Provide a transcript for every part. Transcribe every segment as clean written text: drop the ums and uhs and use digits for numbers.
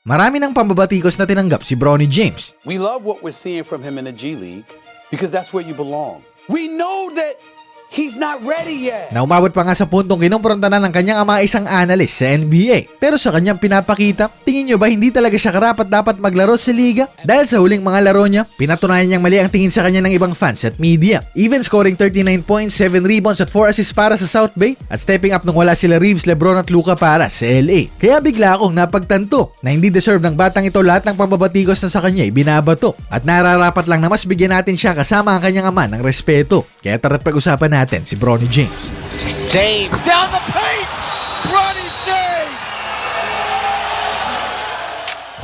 Marami ng pambabatikos na tinanggap si Bronny James. We love what we're seeing from him in the G League because that's where you belong. We know that he's not ready yet. Na umabot pa nga sa puntong kinumpronta na ng kanyang ama isang analyst sa NBA. Pero sa kanyang pinapakita, tingin nyo ba hindi talaga siya karapat-dapat maglaro sa liga? Dahil sa huling mga laro niya, pinatunayan niyang mali ang tingin sa kanya ng ibang fans at media. Even scoring 39 points, 7 rebounds at 4 assists para sa South Bay at stepping up nung wala sila Reeves, Lebron at Luka para sa LA. Kaya bigla akong napagtanto na hindi deserve ng batang ito lahat ng pambabatikos na sa kanya binabato. At nararapat lang na mas bigyan natin siya kasama ang kanyang ama ng respeto. Kaya tara't pag-usapan natin si Bronny James. James down the paint! Bronny James!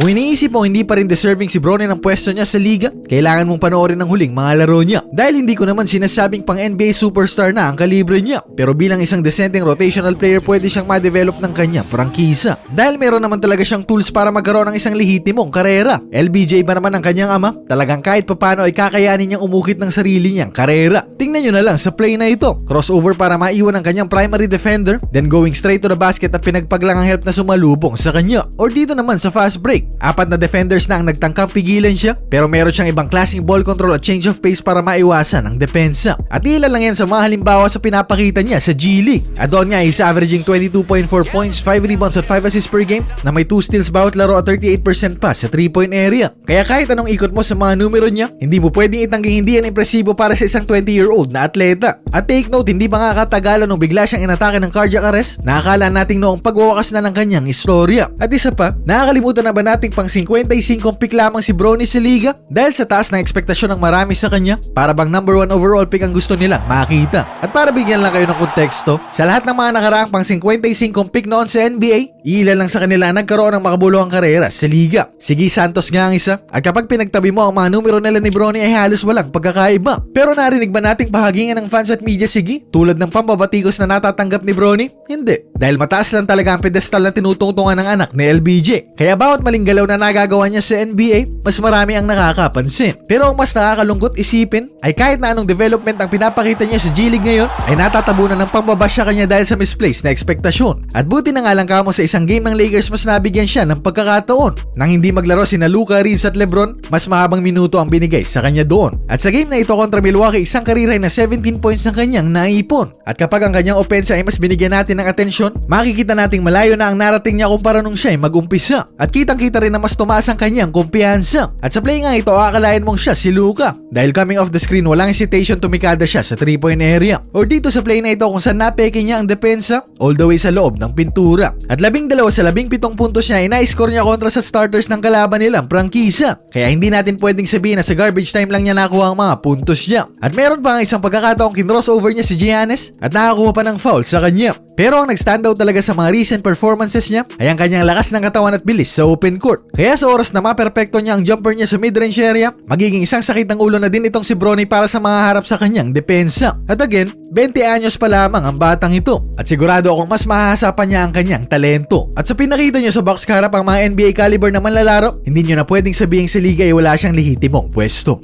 Kung iniisip mo hindi pa rin deserving si Bronny ng pwesto niya sa liga, kailangan mong panoorin ang huling mga laro niya. Dahil hindi ko naman sinasabing pang NBA superstar na ang kalibre niya, pero bilang isang decenteng rotational player pwede siyang ma-develop ng kanyang prangkisa. Dahil meron naman talaga siyang tools para magkaroon ng isang lehitimong karera. LBJ ba naman ang kanyang ama? Talagang kahit papano ay kakayanin niyang umukit ng sarili niyang karera. Tingnan nyo na lang sa play na ito. Crossover para maiwan ang kanyang primary defender, then going straight to the basket at pinagpaglang ang help na sumalubong sa kanya. Or dito naman sa fast break. 4 na defenders na ang nagtangkang pigilan siya, pero meron siyang ibang klaseng ball control at change of pace para maiwasan ang depensa. At ilan lang yan sa mga halimbawa sa pinapakita niya sa G League. At doon nga is averaging 22.4 points, 5 rebounds at 5 assists per game na may 2 steals bawat laro at 38% pa sa 3-point area. Kaya kahit anong ikot mo sa mga numero niya, hindi mo pwedeng itangging hindi yan impresibo para sa isang 20-year-old na atleta. At take note, hindi pa nga katagalan nung bigla siyang inatake ng cardiac arrest, nakakala nating noong pagwawakas na ng kanyang istorya. At isa pa, nakakalimutan na ba nating pang 55 pick lamang si Bronny sa liga dahil sa taas ng ekspektasyon ng marami sa kanya, para bang number 1 overall pick ang gusto nilang makita. At para bigyan lang kayo ng konteksto, sa lahat ng mga nakaraang pang 55 pick noon sa NBA, ilan lang sa kanila nagkaroon ng makabuluhang karera sa liga. Si Guy Santos nga ang isa, at kapag pinagtabi mo ang mga numero nila ni Bronny ay halos walang pagkakaiba. Pero narinig ba nating bahagingan ng fans at media si Guy tulad ng pambabatikos na natatanggap ni Bronny? Hindi. Dahil mataas lang talaga ang pedestal na tinutungtungan ng anak ni LBJ. Kaya bawat maling galaw na nagagawa niya sa NBA, mas marami ang nakakapansin. Pero ang mas nakakalungkot isipin ay kahit na anong development ang pinapakita niya sa G League ngayon, ay natatabunan ng pambabasya kanya dahil sa misplaced na ekspektasyon. At buti na nga lang kamo sa isang game ng Lakers mas nabigyan siya ng pagkakataon. Nang hindi maglaro sina Luka, Reeves at Lebron, mas mahabang minuto ang binigay sa kanya doon. At sa game na ito kontra Milwaukee, isang karira na 17 points ng kanyang naipon. At kapag ang kanyang opensa ay mas binigyan natin ng atensyon, makikita nating malayo na ang narating niya kumpara nung siya ay mag-umpisa. At kitang-kita rin na mas tumaas ang kanyang kumpiyansa. At sa play nga ito, akalain mong siya si Luka. Dahil coming off the screen, walang hesitation tumikada siya sa 3-point area. Or dito sa play na ito kung saan napeke niya ang depensa all the way sa loob ng pintura. At 12 sa 17 puntos niya ay na-score niya kontra sa starters ng kalaban nilang prangkisa. Kaya hindi natin pwedeng sabihin na sa garbage time lang niya nakuha ang mga puntos niya. At meron pa nga isang pagkakataong kinrossover niya si Giannis at nakakuha pa ng foul sa kanya. Pero ang nag-standout talaga sa mga recent performances niya ay ang kanyang lakas ng katawan at bilis sa open court. Kaya sa oras na maperpekto niya ang jumper niya sa mid-range area, magiging isang sakit ng ulo na din itong si Bronny para sa mga harap sa kanyang depensa. At again, 20 anyos pa lamang ang batang ito. At sigurado akong mas mahahasapan niya ang kanyang talento. At sa pinakita niyo sa box harap ang mga NBA caliber na manlalaro, hindi niyo na pwedeng sabihin sa liga ay wala siyang lehitimong pwesto.